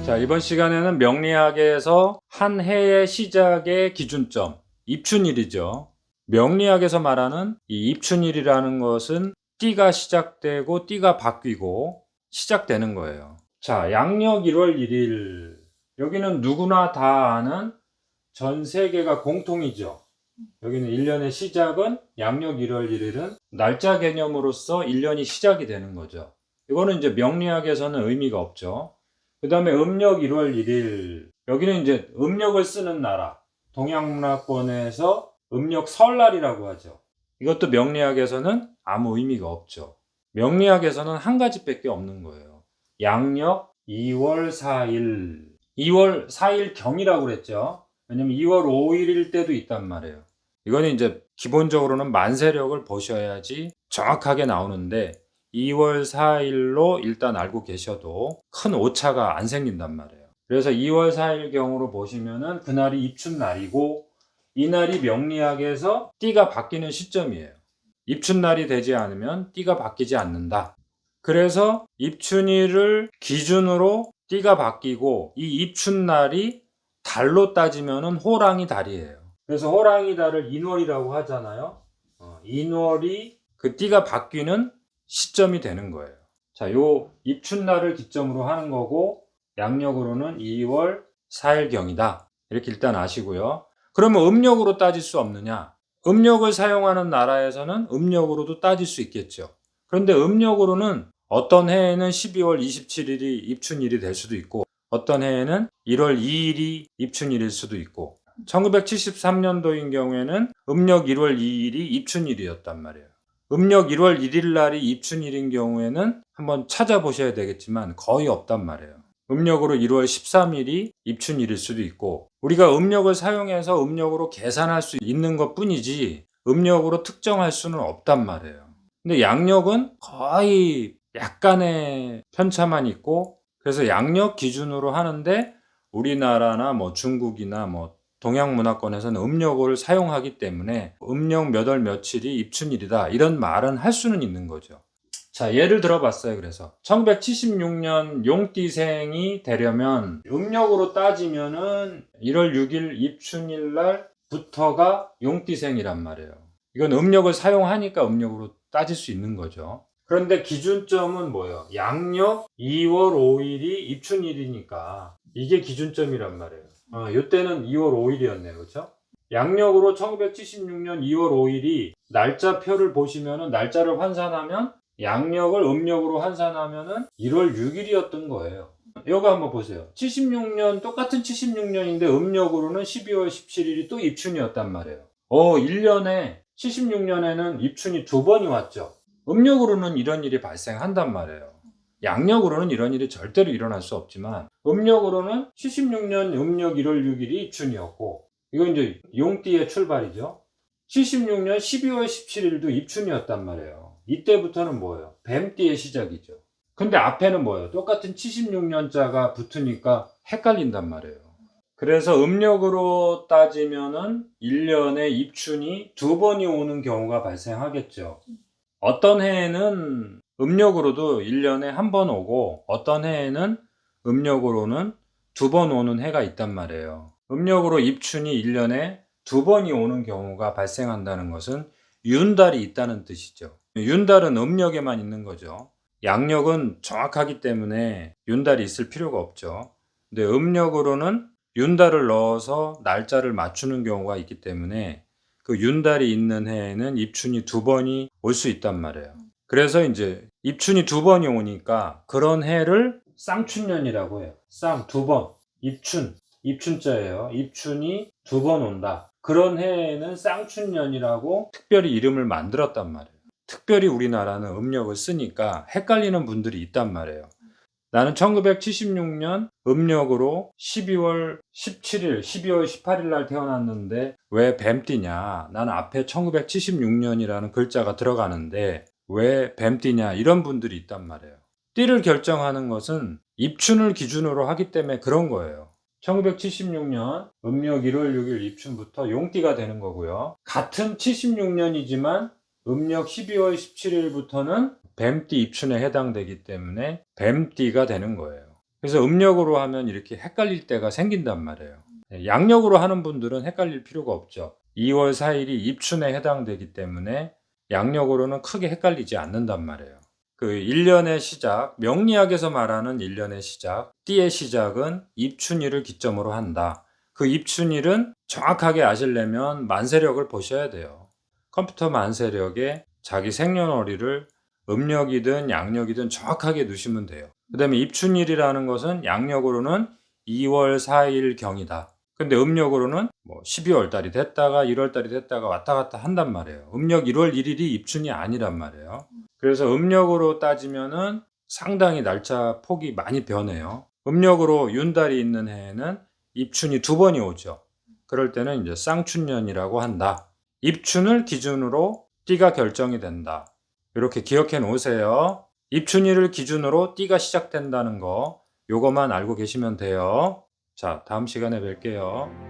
자, 이번 시간에는 명리학에서 한 해의 시작의 기준점, 입춘일이죠. 명리학에서 말하는 이 입춘일이라는 것은 띠가 시작되고 띠가 바뀌고 시작되는 거예요. 자, 양력 1월 1일. 여기는 누구나 다 아는 전 세계가 공통이죠. 여기는 1년의 시작은 양력 1월 1일은 날짜 개념으로서 1년이 시작이 되는 거죠. 이거는 이제 명리학에서는 의미가 없죠. 그 다음에 음력 1월 1일. 여기는 이제 음력을 쓰는 나라. 동양문화권에서 음력 설날이라고 하죠. 이것도 명리학에서는 아무 의미가 없죠. 명리학에서는 한 가지밖에 없는 거예요. 양력 2월 4일. 2월 4일 경이라고 그랬죠. 왜냐면 2월 5일일 때도 있단 말이에요. 이거는 이제 기본적으로는 만세력을 보셔야지 정확하게 나오는데 2월 4일로 일단 알고 계셔도 큰 오차가 안 생긴단 말이에요. 그래서 2월 4일 경으로 보시면은 그날이 입춘날이고 이날이 명리학에서 띠가 바뀌는 시점이에요. 입춘날이 되지 않으면 띠가 바뀌지 않는다. 그래서 입춘일을 기준으로 띠가 바뀌고 이 입춘날이 달로 따지면은 호랑이 달이에요. 그래서 호랑이 달을 인월이라고 하잖아요. 인월이 그 띠가 바뀌는 시점이 되는 거예요. 자, 요 입춘날을 기점으로 하는 거고 양력으로는 2월 4일경이다. 이렇게 일단 아시고요. 그러면 음력으로 따질 수 없느냐? 음력을 사용하는 나라에서는 음력으로도 따질 수 있겠죠. 그런데 음력으로는 어떤 해에는 12월 27일이 입춘일이 될 수도 있고 어떤 해에는 1월 2일이 입춘일일 수도 있고 1973년도인 경우에는 음력 1월 2일이 입춘일이었단 말이에요. 음력 1월 1일 날이 입춘일인 경우에는 한번 찾아보셔야 되겠지만 거의 없단 말이에요. 음력으로 1월 13일이 입춘일일 수도 있고 우리가 음력을 사용해서 음력으로 계산할 수 있는 것 뿐이지 음력으로 특정할 수는 없단 말이에요. 근데 양력은 거의 약간의 편차만 있고 그래서 양력 기준으로 하는데 우리나라나 뭐 중국이나 뭐 동양 문화권에서는 음력을 사용하기 때문에 음력 몇 월 며칠이 입춘일이다 이런 말은 할 수는 있는 거죠. 자, 예를 들어봤어요. 그래서 1976년 용띠생이 되려면 음력으로 따지면은 1월 6일 입춘일 날부터가 용띠생이란 말이에요. 이건 음력을 사용하니까 음력으로 따질 수 있는 거죠. 그런데 기준점은 뭐예요? 양력 2월 5일이 입춘일이니까 이게 기준점이란 말이에요. 이때는 2월 5일이었네요. 그렇죠? 양력으로 1976년 2월 5일이 날짜표를 보시면은 날짜를 환산하면 양력을 음력으로 환산하면은 1월 6일이었던 거예요. 이거 한번 보세요. 76년 똑같은 76년인데 음력으로는 12월 17일이 또 입춘이었단 말이에요. 1년에 76년에는 입춘이 두 번이 왔죠. 음력으로는 이런 일이 발생한단 말이에요. 양력으로는 이런 일이 절대로 일어날 수 없지만 음력으로는 76년 음력 1월 6일이 입춘이었고 이건 이제 용띠의 출발이죠. 76년 12월 17일도 입춘이었단 말이에요. 이때부터는 뭐예요? 뱀띠의 시작이죠. 근데 앞에는 뭐예요? 똑같은 76년자가 붙으니까 헷갈린단 말이에요. 그래서 음력으로 따지면은 1년에 입춘이 두 번이 오는 경우가 발생하겠죠. 어떤 해에는 음력으로도 1년에 한 번 오고 어떤 해에는 음력으로는 두 번 오는 해가 있단 말이에요. 음력으로 입춘이 1년에 두 번이 오는 경우가 발생한다는 것은 윤달이 있다는 뜻이죠. 윤달은 음력에만 있는 거죠. 양력은 정확하기 때문에 윤달이 있을 필요가 없죠. 근데 음력으로는 윤달을 넣어서 날짜를 맞추는 경우가 있기 때문에 그 윤달이 있는 해에는 입춘이 두 번이 올 수 있단 말이에요. 그래서 이제 입춘이 두 번이 오니까 그런 해를 쌍춘년이라고 해요. 쌍 두 번. 입춘자예요. 입춘이 두 번 온다. 그런 해에는 쌍춘년이라고 특별히 이름을 만들었단 말이에요. 특별히 우리나라는 음력을 쓰니까 헷갈리는 분들이 있단 말이에요. 나는 1976년 음력으로 12월 17일, 12월 18일 날 태어났는데 왜 뱀띠냐? 나는 앞에 1976년이라는 글자가 들어가는데 왜 뱀띠냐? 이런 분들이 있단 말이에요. 띠를 결정하는 것은 입춘을 기준으로 하기 때문에 그런 거예요. 1976년 음력 1월 6일 입춘부터 용띠가 되는 거고요. 같은 76년이지만 음력 12월 17일부터는 뱀띠 입춘에 해당되기 때문에 뱀띠가 되는 거예요. 그래서 음력으로 하면 이렇게 헷갈릴 때가 생긴단 말이에요. 양력으로 하는 분들은 헷갈릴 필요가 없죠. 2월 4일이 입춘에 해당되기 때문에 양력으로는 크게 헷갈리지 않는단 말이에요. 그 1년의 시작, 명리학에서 말하는 1년의 시작, 띠의 시작은 입춘일을 기점으로 한다. 그 입춘일은 정확하게 아시려면 만세력을 보셔야 돼요. 컴퓨터 만세력에 자기 생년월일을 음력이든 양력이든 정확하게 넣으시면 돼요. 그 다음에 입춘일이라는 것은 양력으로는 2월 4일 경이다. 근데 음력으로는 뭐 12월 달이 됐다가 1월 달이 됐다가 왔다 갔다 한단 말이에요. 음력 1월 1일이 입춘이 아니란 말이에요. 그래서 음력으로 따지면은 상당히 날짜 폭이 많이 변해요. 음력으로 윤달이 있는 해에는 입춘이 2번이 오죠. 그럴 때는 이제 쌍춘년이라고 한다. 입춘을 기준으로 띠가 결정이 된다. 이렇게 기억해 놓으세요. 입춘일을 기준으로 띠가 시작된다는 거, 요거만 알고 계시면 돼요. 자, 다음 시간에 뵐게요.